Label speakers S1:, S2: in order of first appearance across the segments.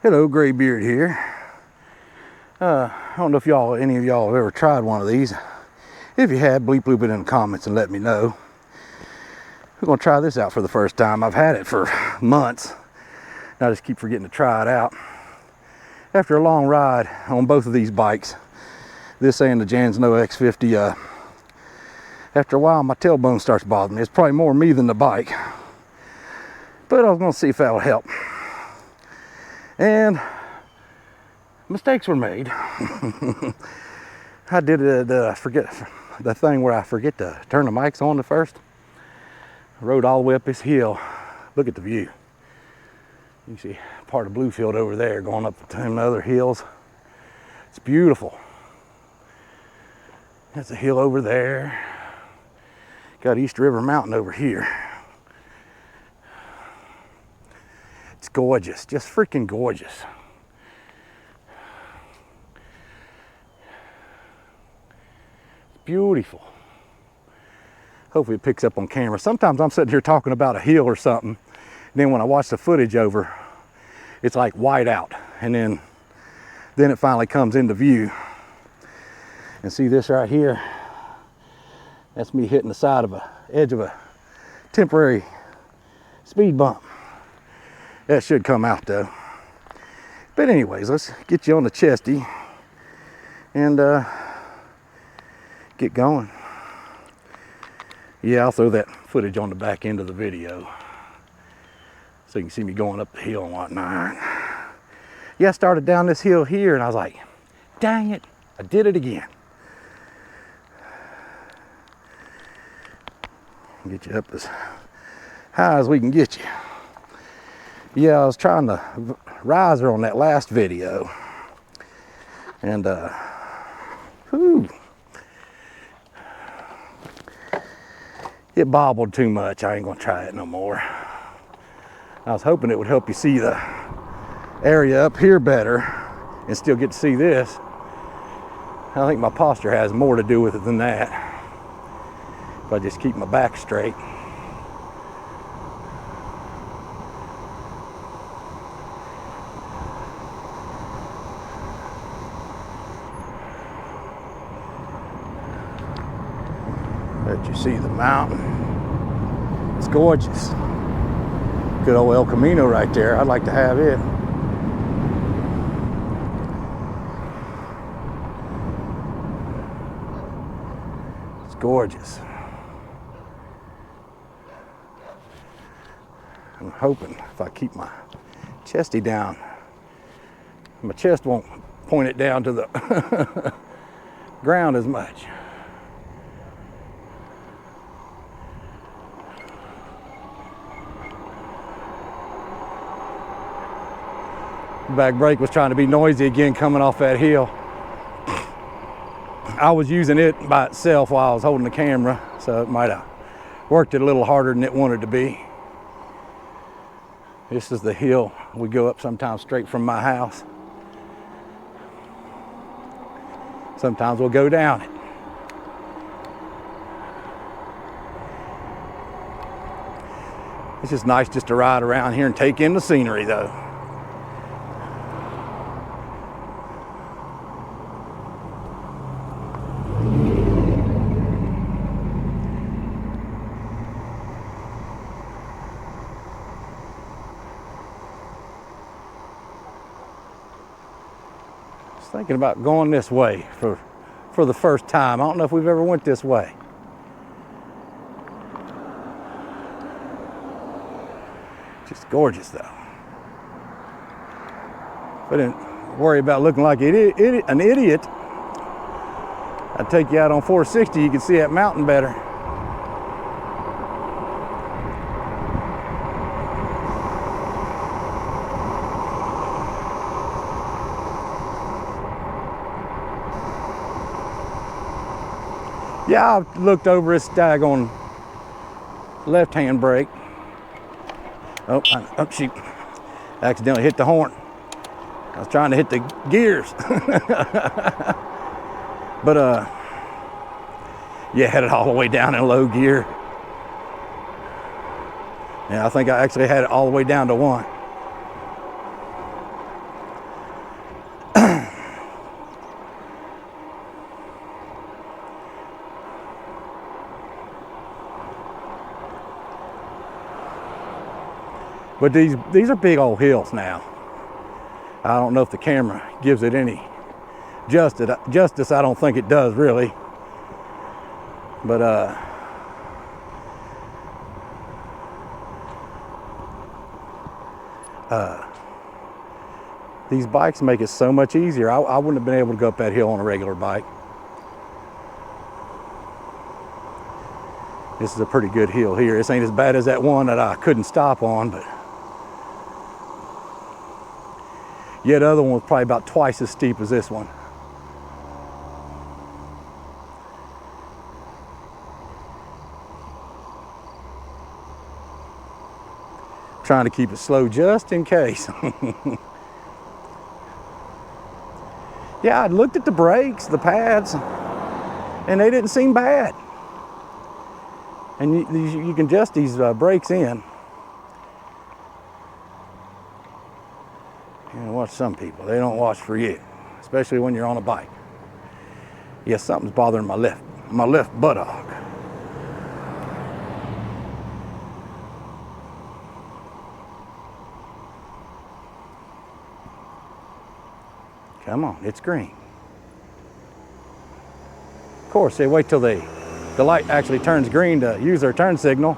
S1: Hello, Graybeard here. I don't know if any of y'all have ever tried one of these. If you have, bleep bloop it in the comments and let me know. We're gonna try this out for the first time. I've had it for months, and I just keep forgetting to try it out. After a long ride on both of these bikes, this and the Jansno X50, after a while my tailbone starts bothering me. It's probably more me than the bike, but I was gonna see if that would help. And mistakes were made. I did I forget the thing where I forget to turn the mics on at first. I rode all the way up this hill. Look at the view. You can see part of Bluefield over there going up to them other hills. It's beautiful. That's a hill over there. Got East River Mountain over here. It's gorgeous, just freaking gorgeous. It's beautiful. Hopefully it picks up on camera. Sometimes I'm sitting here talking about a hill or something, and then when I watch the footage over, it's like white out, and then it finally comes into view. And see this right here? That's me hitting the side of a edge of a temporary speed bump. That should come out though. But anyways, let's get you on the chesty and get going. Yeah, I'll throw that footage on the back end of the video so you can see me going up the hill and whatnot. Yeah, I started down this hill here and I was like, dang it, I did it again. Get you up as high as we can get you. Yeah, I was trying the riser on that last video, and whew, it bobbled too much. I ain't gonna try it no more. I was hoping it would help you see the area up here better and still get to see this. I think my posture has more to do with it than that. If I just keep my back straight. Let you see the mountain. It's gorgeous. Good old El Camino right there. I'd like to have it. It's gorgeous. I'm hoping if I keep my chesty down, my chest won't point it down to the ground as much. Back brake was trying to be noisy again coming off that hill. I was using it by itself while I was holding the camera, so it might have worked it a little harder than it wanted to be. This is the hill we go up sometimes straight from my house. Sometimes we'll go down it. It's just nice just to ride around here and take in the scenery though. Thinking about going this way for the first time. I don't know if we've ever went this way. Just gorgeous though. But didn't worry about looking like an idiot. I'd take you out on 460, you can see that mountain better. Yeah, I looked over this daggone left-hand brake. Oh, shoot. Accidentally hit the horn. I was trying to hit the gears. But, yeah, had it all the way down in low gear. Yeah, I think I actually had it all the way down to 1. But these are big old hills now. I don't know if the camera gives it any justice. I don't think it does really. But these bikes make it so much easier. I wouldn't have been able to go up that hill on a regular bike. This is a pretty good hill here. This ain't as bad as that one that I couldn't stop on, but yeah, the other one was probably about twice as steep as this one. Trying to keep it slow just in case. Yeah, I looked at the brakes, the pads, and they didn't seem bad. And you can adjust these brakes in. And watch some people, they don't watch for you, especially when you're on a bike. Yes, something's bothering my left buttock. Come on, it's green. Of course, they wait till the light actually turns green to use their turn signal.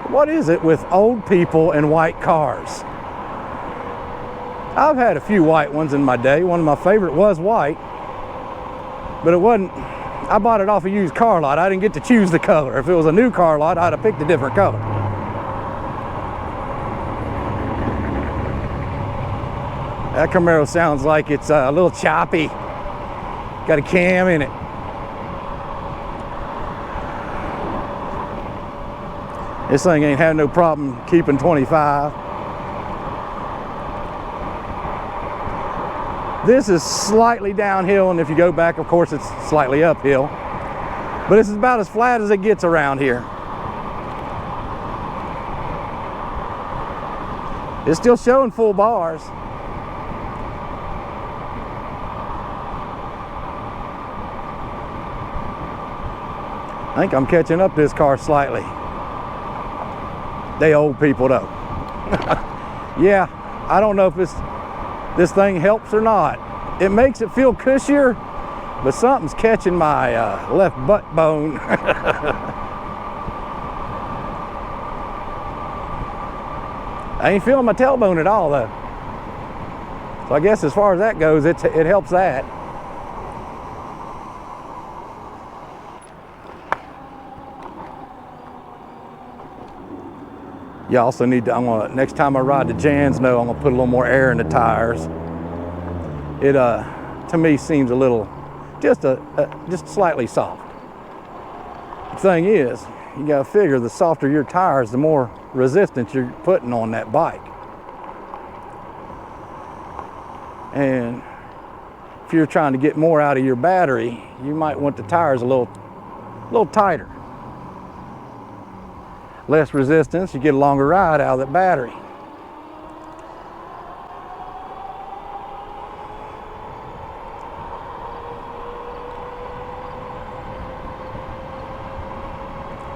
S1: What is it with old people and white cars? I've had a few white ones in my day. One of my favorite was white, but it wasn't, I bought it off a used car lot. I didn't get to choose the color. If it was a new car lot, I'd have picked a different color. That Camaro sounds like it's a little choppy. Got a cam in it. This thing ain't had no problem keeping 25. This is slightly downhill, and if you go back, of course, it's slightly uphill. But this is about as flat as it gets around here. It's still showing full bars. I think I'm catching up to this car slightly. They old people though. Yeah, I don't know if this thing helps or not. It makes it feel cushier, but something's catching my left butt bone. I ain't feeling my tailbone at all though. So I guess as far as that goes, it helps that. You also need to, next time I ride to Jan's, I'm gonna put a little more air in the tires. It, to me, seems a little, just slightly soft. The thing is, you gotta figure the softer your tires, the more resistance you're putting on that bike. And if you're trying to get more out of your battery, you might want the tires a little tighter. Less resistance, you get a longer ride out of that battery.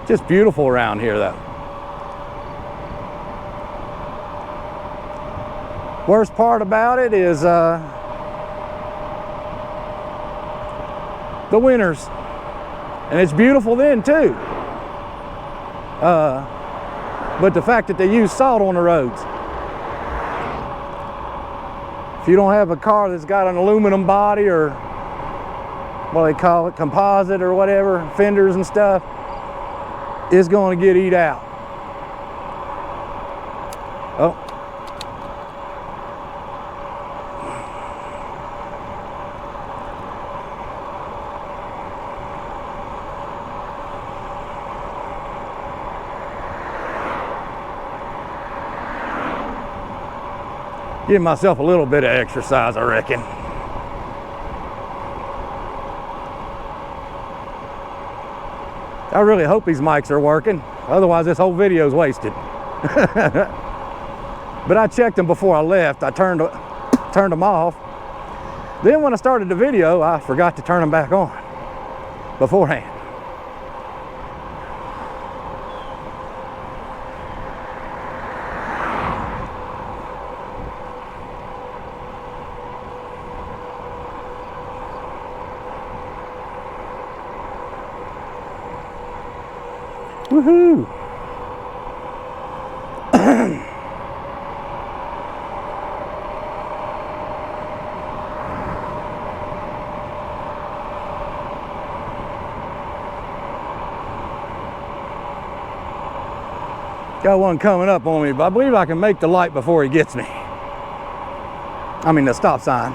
S1: Just beautiful around here though. Worst part about it is the winters. And it's beautiful then too. But the fact that they use salt on the roads. If you don't have a car that's got an aluminum body or what they call it, composite or whatever, fenders and stuff, it's going to get eat out. Oh. Give myself a little bit of exercise, I reckon. I really hope these mics are working. Otherwise, this whole video is wasted. But I checked them before I left. I turned them off. Then when I started the video, I forgot to turn them back on. beforehand. Woohoo! Got one coming up on me, but I believe I can make the light before he gets me. I mean the stop sign.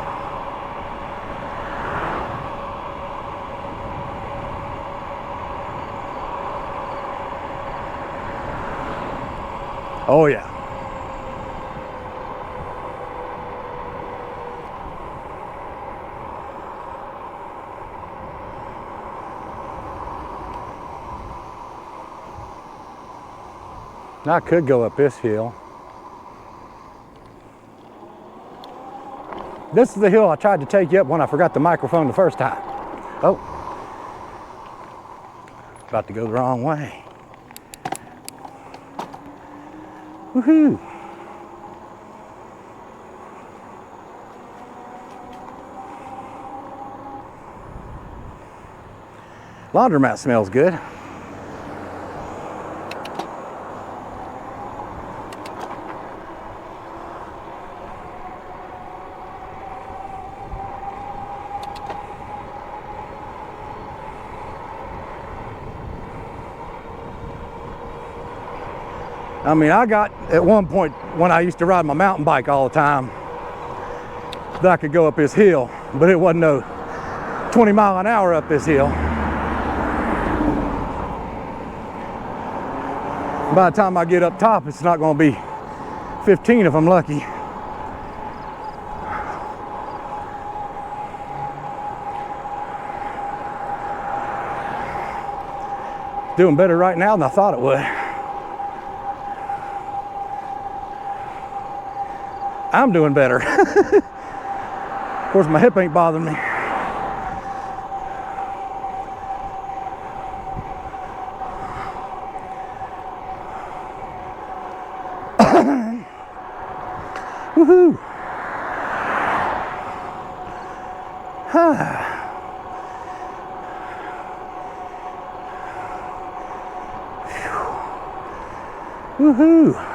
S1: Oh yeah. Now I could go up this hill. This is the hill I tried to take you up when I forgot the microphone the first time. Oh. About to go the wrong way. Woohoo! Laundromat smells good. I mean, I got at one point when I used to ride my mountain bike all the time that I could go up this hill, but it wasn't no 20 mile an hour up this hill. By the time I get up top, it's not going to be 15 if I'm lucky. Doing better right now than I thought it would. I'm doing better. Of course, my hip ain't bothering me. Woohoo! Woohoo!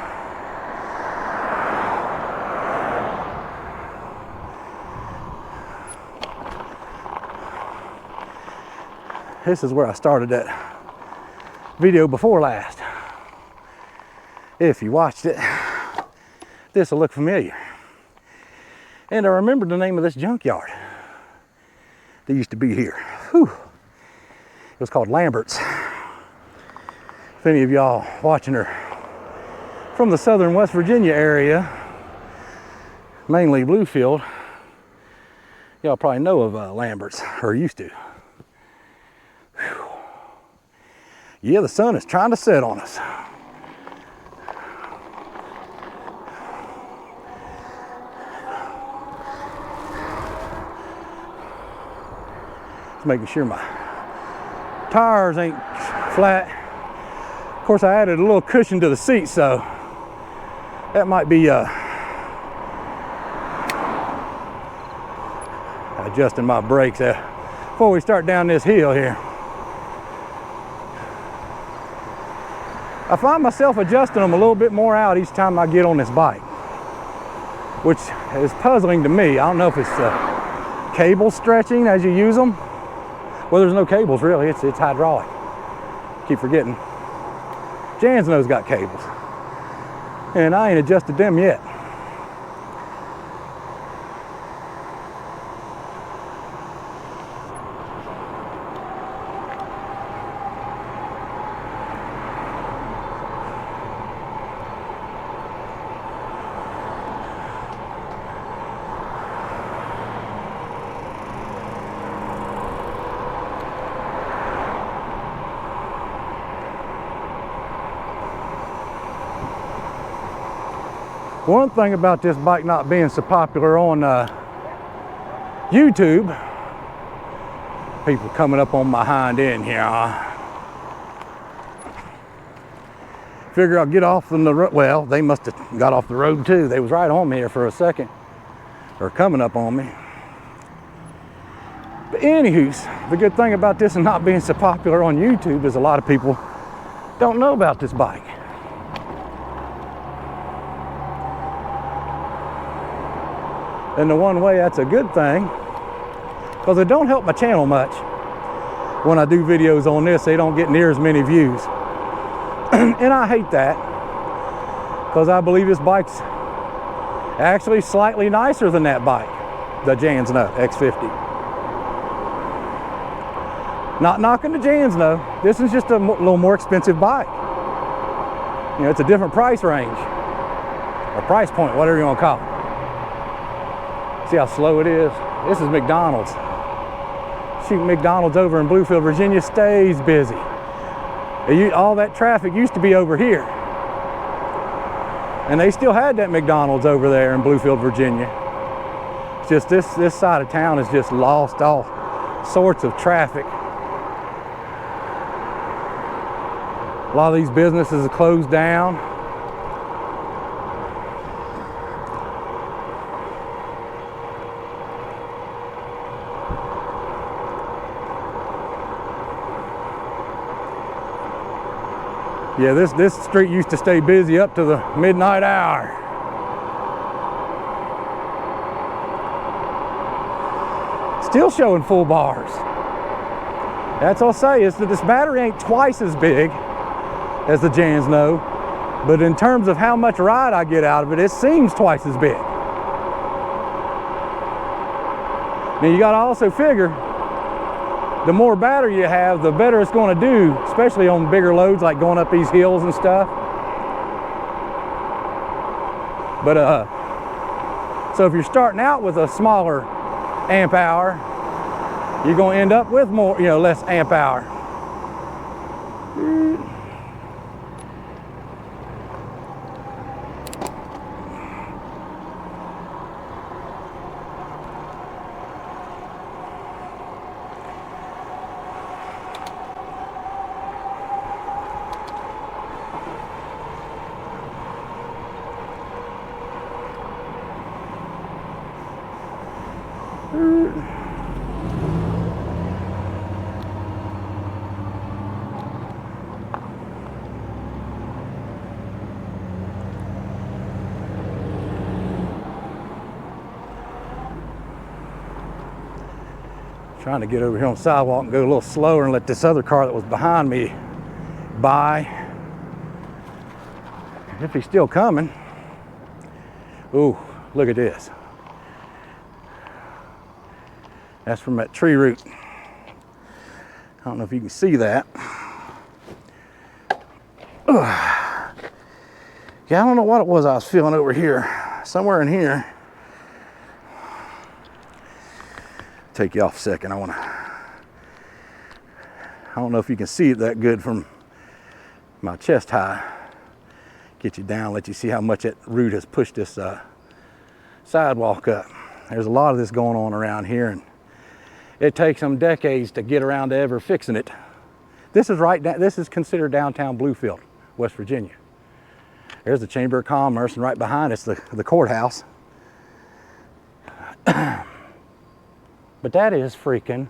S1: This is where I started that video before last. If you watched it, this will look familiar. And I remember the name of this junkyard that used to be here. Whew. It was called Lambert's. If any of y'all watching are from the southern West Virginia area, mainly Bluefield, y'all probably know of Lambert's, or used to. Whew. Yeah, the sun is trying to set on us. Just making sure my tires ain't flat. Of course, I added a little cushion to the seat, so that might be adjusting my brakes before we start down this hill here. I find myself adjusting them a little bit more out each time I get on this bike, which is puzzling to me. I don't know if it's cable stretching as you use them. Well, there's no cables really, it's hydraulic. Keep forgetting. Jan's knows got cables, and I ain't adjusted them yet. One thing about this bike not being so popular on YouTube people coming up on my hind end here. Figure I'll get off from the road. Well, they must have got off the road too. They was right on me here for a second, or coming up on me. But anywho's, the good thing about this and not being so popular on YouTube is a lot of people don't know about this bike. And the one way that's a good thing, because it don't help my channel much. When I do videos on this, they don't get near as many views. And I hate that, because I believe this bike's actually slightly nicer than that bike, the Jansno X50. Not knocking the Jansno, this is just a little more expensive bike. You know, it's a different price range, or price point, whatever you want to call it. See how slow it is? This is McDonald's. Shoot, McDonald's over in Bluefield, Virginia stays busy. All that traffic used to be over here. And they still had that McDonald's over there in Bluefield, Virginia. It's just this side of town has just lost all sorts of traffic. A lot of these businesses are closed down. Yeah, this street used to stay busy up to the midnight hour. Still showing full bars. That's all I'll say, is that this battery ain't twice as big as the Jansno, but in terms of how much ride I get out of it, it seems twice as big. Now you gotta also figure, the more battery you have, the better it's going to do, especially on bigger loads like going up these hills and stuff. But so if you're starting out with a smaller amp hour, you're going to end up with more, less amp hour. Trying to get over here on the sidewalk and go a little slower and let this other car that was behind me by. If he's still coming. Ooh, look at this. That's from that tree root. I don't know if you can see that. Ugh. Yeah, I don't know what it was I was feeling over here. Somewhere in here. Take you off a second. I don't know if you can see it that good from my chest high. Get you down, let you see how much that root has pushed this sidewalk up. There's a lot of this going on around here, and it takes them decades to get around to ever fixing it. This is this is considered downtown Bluefield, West Virginia. There's the Chamber of Commerce, and right behind it's the courthouse. But that is freaking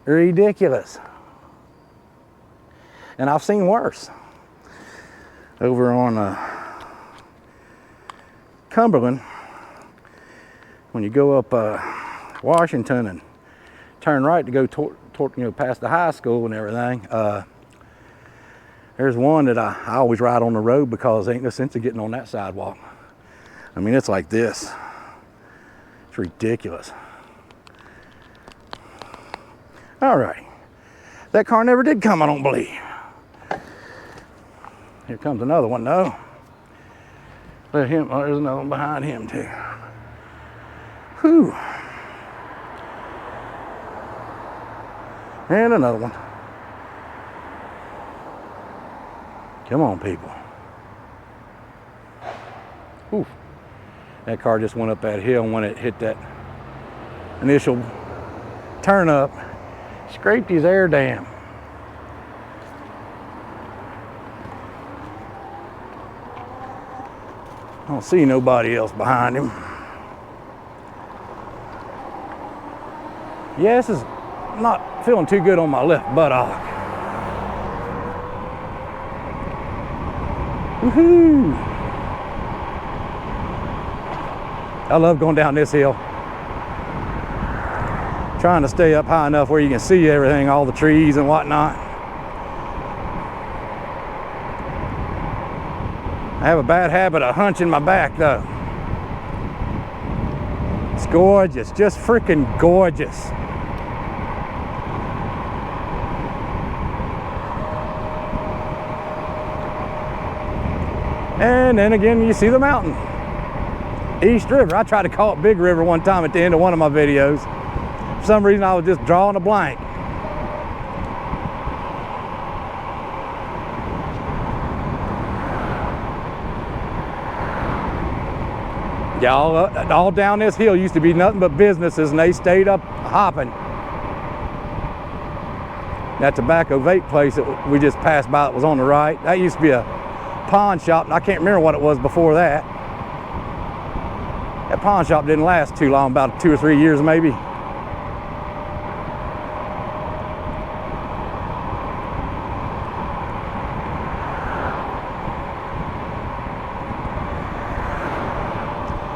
S1: ridiculous. And I've seen worse. Over on Cumberland, when you go up Washington and turn right to go past the high school and everything, there's one that I always ride on the road because there ain't no sense of getting on that sidewalk. I mean, it's like this. It's ridiculous. All right, that car never did come, I don't believe. Here comes another one though. Let him, oh, there's another one behind him too. Whew. And another one. Come on, people. Ooh. That car just went up that hill, and when it hit that initial turn up, Scraped his air dam. I don't see nobody else behind him. Yeah, this is not feeling too good on my left buttock. Woohoo! I love going down this hill. Trying to stay up high enough where you can see everything, all the trees and whatnot. I have a bad habit of hunching my back though. It's gorgeous, just freaking gorgeous. And then again, you see the mountain. East River. I tried to call it Big River one time at the end of one of my videos. For some reason, I was just drawing a blank. Yeah, all down this hill used to be nothing but businesses, and they stayed up hopping. That tobacco vape place that we just passed by that was on the right, that used to be a pawn shop, and I can't remember what it was before that. That pawn shop didn't last too long, about 2 or 3 years maybe.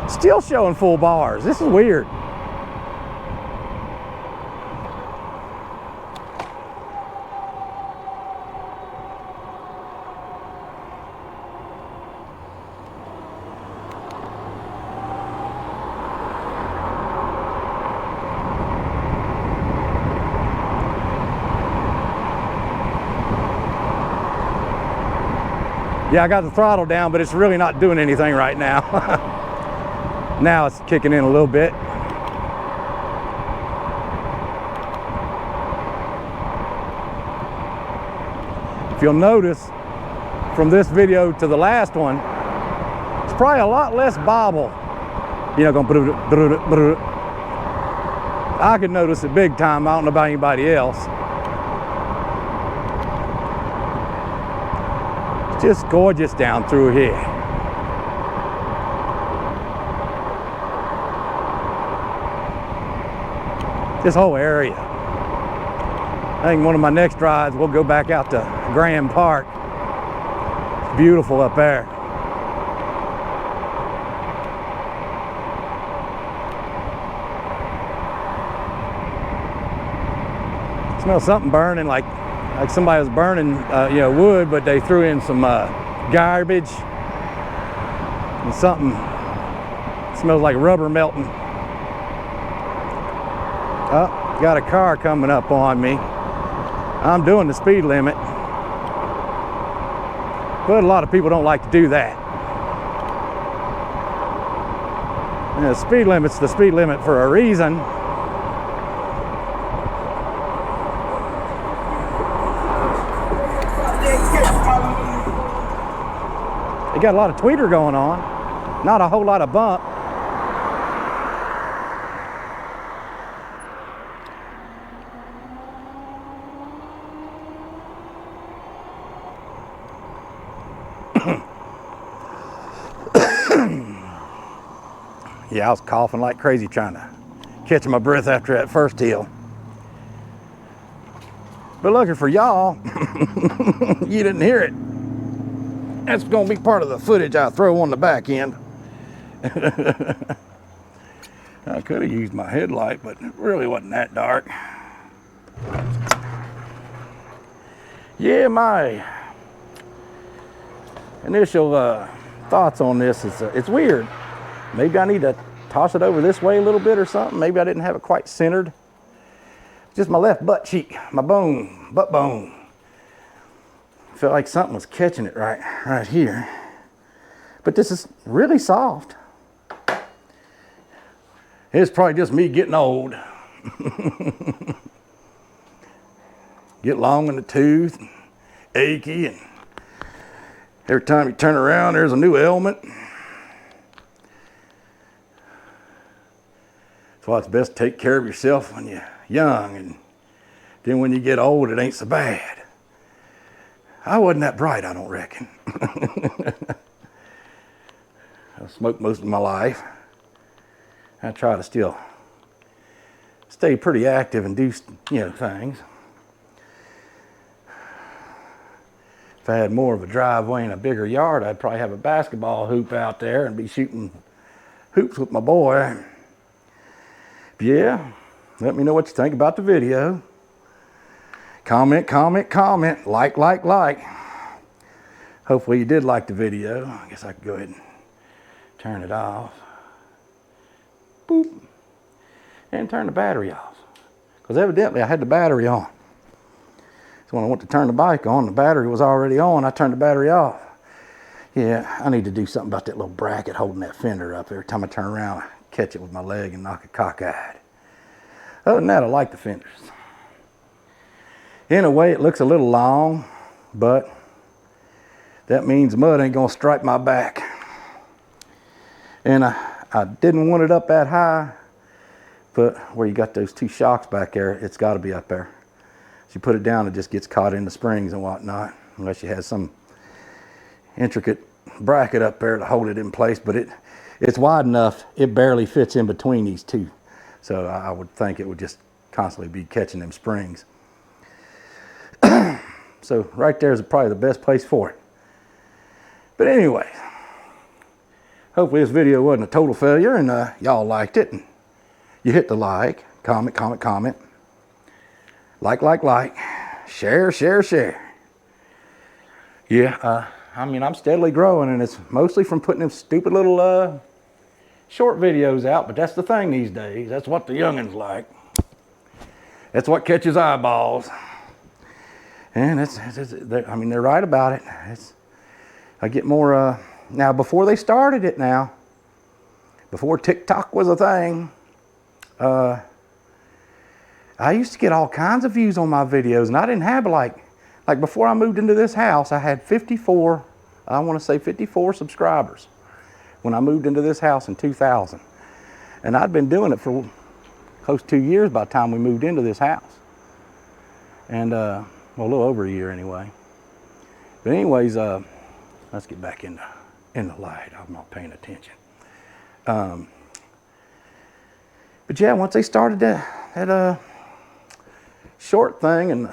S1: Still showing full bars. This is weird. Yeah, I got the throttle down, but it's really not doing anything right now. Now it's kicking in a little bit. If you'll notice, from this video to the last one, it's probably a lot less bobble. You know, going. I could notice it big time. I don't know about anybody else. It's just gorgeous down through here. This whole area. I think one of my next rides, we'll go back out to Graham Park. It's beautiful up there. I smell something burning, like somebody was burning, you know, wood, but they threw in some garbage and something. It smells like rubber melting. Oh, got a car coming up on me. I'm doing the speed limit. But a lot of people don't like to do that. And the speed limit's the speed limit for a reason. They got a lot of tweeter going on. Not a whole lot of bump. Yeah, I was coughing like crazy trying to catch my breath after that first hill. But looking for y'all, you didn't hear it. That's gonna be part of the footage I throw on the back end. I could have used my headlight, but it really wasn't that dark. Yeah, my initial thoughts on this is it's weird. Maybe I need to toss it over this way a little bit or something. Maybe I didn't have it quite centered. Just my left butt cheek, my bone, butt bone. Felt like something was catching it right here. But this is really soft. It's probably just me getting old. Get long in the tooth, achy, and every time you turn around, there's a new ailment. That's why it's best to take care of yourself when you're young and Then when you get old, it ain't so bad. I wasn't that bright, I don't reckon. I smoked most of my life. I try to still stay pretty active and do, things. If I had more of a driveway and a bigger yard, I'd probably have a basketball hoop out there and be shooting hoops with my boy. But yeah, let me know what you think about the video. Comment, comment, comment. Like. Hopefully you did like the video. I guess I could go ahead and turn it off. Boop. And turn the battery off. Because evidently I had the battery on. So when I went to turn the bike on, the battery was already on. I turned the battery off. Yeah, I need to do something about that little bracket holding that fender up. Every time I turn around, I catch it with my leg and knock it cockeyed. Other than that, I like the fenders. In a way, it looks a little long, but that means mud ain't gonna stripe my back. And I didn't want it up that high, but where you got those two shocks back there, it's gotta be up there. As you put it down, it just gets caught in the springs and whatnot, unless you have some intricate bracket up there to hold it in place. But it's wide enough, it barely fits in between these two. So I would think it would just constantly be catching them springs. So right there is probably the best place for it. But anyway, hopefully this video wasn't a total failure and y'all liked it. And you hit the like, comment. Like. Share. Yeah, I mean, I'm steadily growing, and it's mostly from putting them stupid little short videos out, but that's the thing these days. That's what the youngins like. That's what catches eyeballs. And I mean, they're right about it. I get more, now before they started it now, before TikTok was a thing, I used to get all kinds of views on my videos, and I didn't have like before I moved into this house, I had 54 subscribers when I moved into this house in 2000. And I'd been doing it for close to 2 years by the time we moved into this house. And, well, a little over a year anyway. But anyways, let's get back in the light. I'm not paying attention. But yeah, once they started that short thing, and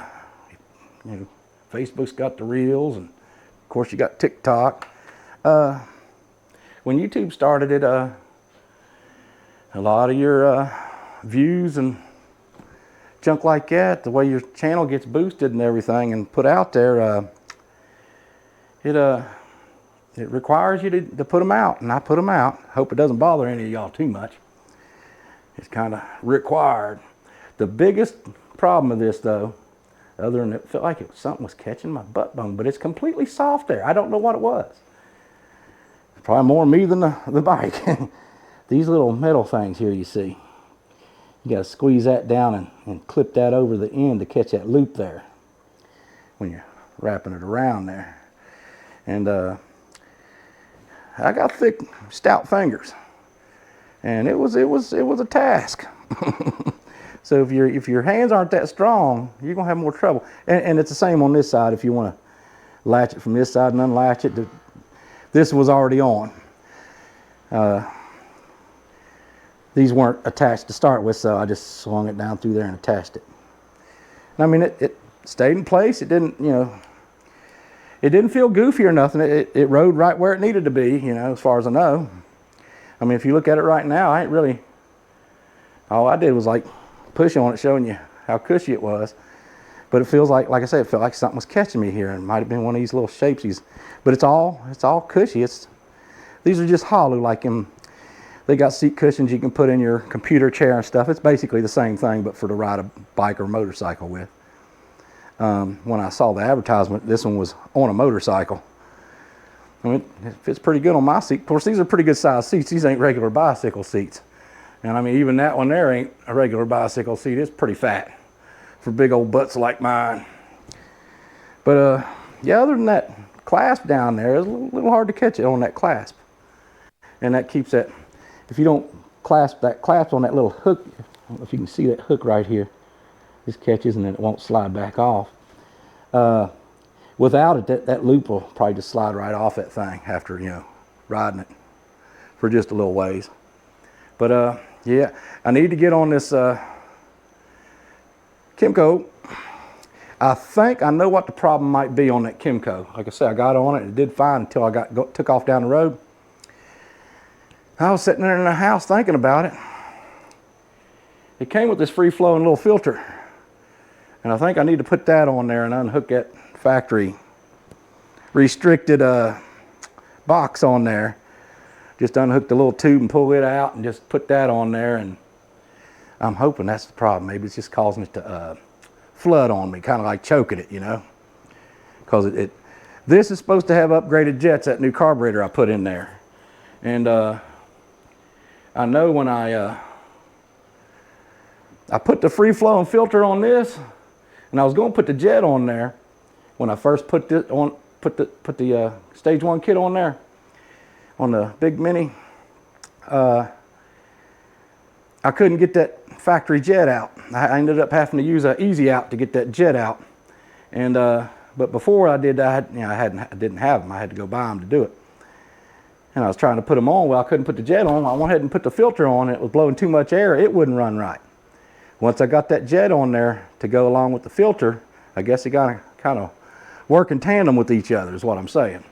S1: Facebook's got the reels, and of course you got TikTok. When YouTube started it, a lot of your views and junk like that, the way your channel gets boosted and everything and put out there, it requires you to put them out, and I put them out. Hope it doesn't bother any of y'all too much. It's kind of required. The biggest problem of this, though, other than it felt like something was catching my butt bone, but it's completely soft there. I don't know what it was. It's probably more me than the bike. These little metal things here, you see. You got to squeeze that down and clip that over the end to catch that loop there when you're wrapping it around there. And I got thick, stout fingers, and it was a task. So if your hands aren't that strong, you're gonna have more trouble. And it's the same on this side. If you want to latch it from this side and unlatch it, this was already on. These weren't attached to start with, so I just swung it down through there and attached it. And I mean, it stayed in place. It didn't, it didn't feel goofy or nothing. It rode right where it needed to be, as far as I know. I mean, if you look at it right now, I ain't really, all I did was like push on it, showing you how cushy it was. But it feels like I said, it felt like something was catching me here, and it might have been one of these little shapesies. But it's all cushy. These are just hollow, like they got seat cushions you can put in your computer chair and stuff. It's basically the same thing, but for to ride a bike or motorcycle with. When I saw the advertisement, this one was on a motorcycle. I mean, it fits pretty good on my seat. Of course, these are pretty good sized seats. These ain't regular bicycle seats. And I mean, even that one there ain't a regular bicycle seat. It's pretty fat for big old butts like mine. But yeah, other than that clasp down there, it's a little hard to catch it on that clasp. And that keeps that, if you don't clasp on that little hook, I don't know if you can see that hook right here. Just catches and then it won't slide back off. Without it, that loop will probably just slide right off that thing after, you know, riding it for just a little ways. But yeah, I need to get on this Kimco. I think I know what the problem might be on that Kimco. Like I said, I got on it and it did fine until I took off down the road. I was sitting there in the house thinking about it. It came with this free-flowing little filter. And I think I need to put that on there and unhook that factory restricted box on there. Just unhook the little tube and pull it out and just put that on there. And I'm hoping that's the problem. Maybe it's just causing it to flood on me, kind of like choking it, you know. Because this is supposed to have upgraded jets, that new carburetor I put in there. And I know when I put the free-flowing filter on this, and I was going to put the jet on there when I first put the stage 1 kit on there, on the big Mini. I couldn't get that factory jet out. I ended up having to use an easy out to get that jet out. And but before I did that, I didn't have them. I had to go buy them to do it. And I was trying to put them on. Well, I couldn't put the jet on. I went ahead and put the filter on. It was blowing too much air. It wouldn't run right. Once I got that jet on there to go along with the filter, I guess it got to kind of work in tandem with each other is what I'm saying.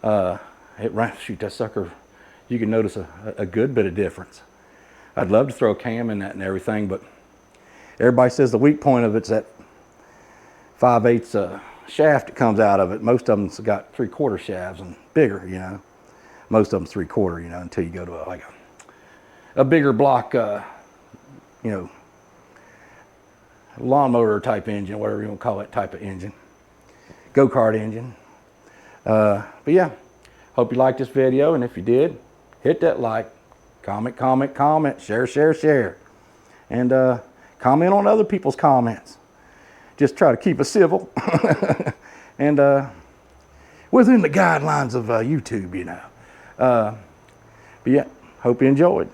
S1: It ran, shoot, that sucker, you can notice a good bit of difference. I'd love to throw a cam in that and everything, but everybody says the weak point of it's that 5/8 shaft that comes out of it. Most of them's got 3/4 shafts and bigger, you know. Most of them 3/4, you know, until you go to like a bigger block, you know, lawnmower type engine, whatever you want to call that type of engine, go-kart engine. But yeah, hope you liked this video, and if you did, hit that like, comment, share, and comment on other people's comments. Just try to keep it civil and within the guidelines of YouTube, you know. But yeah, hope you enjoyed.